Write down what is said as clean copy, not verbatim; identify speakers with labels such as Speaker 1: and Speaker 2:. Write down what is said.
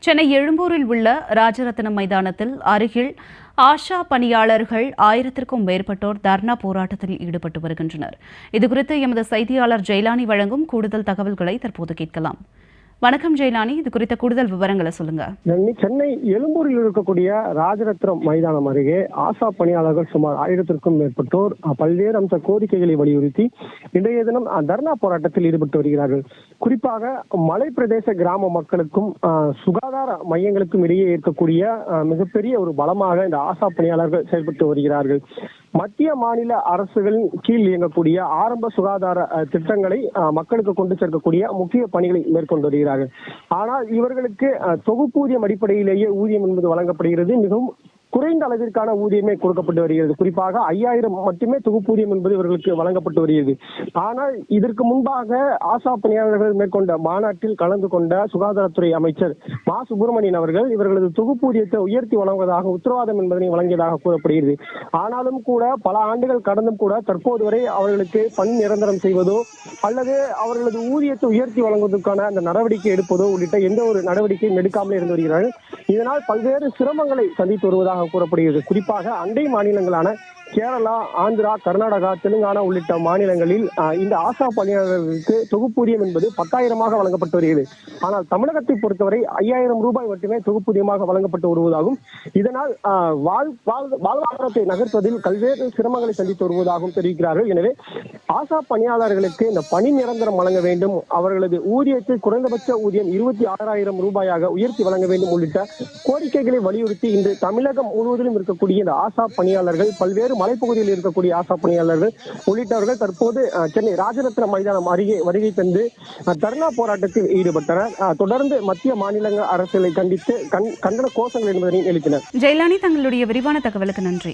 Speaker 1: சென்னை எழும்பூரில் உள்ள ராஜரத்னம் மைதானத்தில் அருகில் ஆஷா பணியாளர்கள் 1000க்கும் மேற்பட்டோர் தர்ணா போராட்டத்தில் ஈடுபட்டு வருகின்றனர். இதுகுறித்து எமது செய்தியாளர் ஜெயலானி வழங்கும் கூடுதல் தகவல்களை தற்போது கேட்கலாம். வணக்கம் ஜெயலானி, இது குறித்த கூடுதல் விவரங்களை சொல்லுங்க.
Speaker 2: சென்னை எழும்பூரில் இருக்கக்கூடிய ராஜரத்னம் மைதானம் அருகே ஆசா பணியாளர்கள் சுமார் 1000க்கும் மேற்பட்டோர் பல்வேறு அம்ச கோரிக்கைகளை வலியுறுத்தி இன்றைய தினம் தர்ணா போராட்டத்தில் ஈடுபட்டு வருகிறார்கள். குறிப்பாக மலை பிரதேச கிராம மக்களுக்கும் சுகாதார மையங்களுக்கும் இடையே இருக்கக்கூடிய மிகப்பெரிய ஒரு பலமாக இந்த ஆசா பணியாளர்கள் செயல்பட்டு வருகிறார்கள். மத்திய மாநில அரசுகளின் கீழ் இயங்கக்கூடிய ஆரம்ப சுகாதார திட்டங்களை மக்களுக்கு கொண்டு சேர்க்கக்கூடிய முக்கிய பணிகளை மேற்கொண்டு வருகிறார்கள். ஆனால் இவர்களுக்கு தொகுப்பூதியம் அடிப்படையிலேயே ஊதியம் என்பது வழங்கப்படுகிறது. மிகவும் குறைந்த அளவிற்கான ஊதியமே கொடுக்கப்பட்டு வருகிறது. குறிப்பாக 5000 மட்டுமே தொகுப்பூதியம் என்பது இவர்களுக்கு வழங்கப்பட்டு வருகிறது. ஆனால் இதற்கு முன்பாக ஆசா பணியாளர்கள் மேற்கொண்ட மாநாட்டில் கலந்து கொண்ட சுகாதாரத்துறை அமைச்சர் மா சுப்பிரமணியன் அவர்கள் இவர்களது தொகுப்பூதியத்தை உயர்த்தி வழங்குவதாக உத்தரவாதம் என்பதனை வழங்கியதாக கூறப்படுகிறது. ஆனாலும் கூட பல ஆண்டுகள் கடந்தும் கூட தற்போது வரை அவர்களுக்கு பணி நிரந்தரம் செய்வதோ அல்லது அவர்களது ஊதியத்தை உயர்த்தி வழங்குவதற்கான அந்த நடவடிக்கை எடுப்பதோ உள்ளிட்ட எந்த ஒரு நடவடிக்கையும் எடுக்காமல் இருந்து வருகிறார்கள். இதனால் பல்வேறு சிரமங்களை சந்தித்து வருவதாக கூறப்படுகிறது. குறிப்பாக அண்டை மாநிலங்களான கேரளா, ஆந்திரா, கர்நாடகா, தெலுங்கானா உள்ளிட்ட மாநிலங்களில் இந்த ஆசா பணியாளர்களுக்கு தொகுப்பூதியம் என்பது 10,000 வழங்கப்பட்டு வருகிறது. ஆனால் தமிழகத்தை பொறுத்தவரை 5000 ரூபாய் மட்டுமே தொகுப்பூதியமாக வழங்கப்பட்டு வருவதாகவும் இதனால் வாழ்வாதாரத்தை நகர்த்துவதில் பல்வேறு சிரமங்களை சந்தித்து வருவதாகவும் தெரிவிக்கிறார்கள். எனவே ஆசா பணியாளர்களுக்கு இந்த பணி நிரந்தரம் வழங்க வேண்டும், அவர்களது ஊதியத்தை குறைந்தபட்ச ஊதியம் 26,000 ரூபாயாக உயர்த்தி வழங்க வேண்டும் உள்ளிட்ட கோரிக்கைகளை வலியுறுத்தி இன்று தமிழகம் முழுவதிலும் இருக்கக்கூடிய இந்த ஆசா பணியாளர்கள், பல்வேறு மலைப்பகுதியில் இருக்கக்கூடிய ஆசா பணியாளர்கள் உள்ளிட்டவர்கள் தற்போது சென்னை ராஜரத்னம் மைதானம் அருகே வருகை தந்து தர்ணா போராட்டத்தில் ஈடுபட்டனர். தொடர்ந்து மத்திய மாநில அரசுகளை கண்டித்து கண்டன கோஷங்கள் என்பதனை எழுப்பினர்.
Speaker 1: ஜெயலானி, தங்களுடைய விரிவான தகவலுக்கு நன்றி.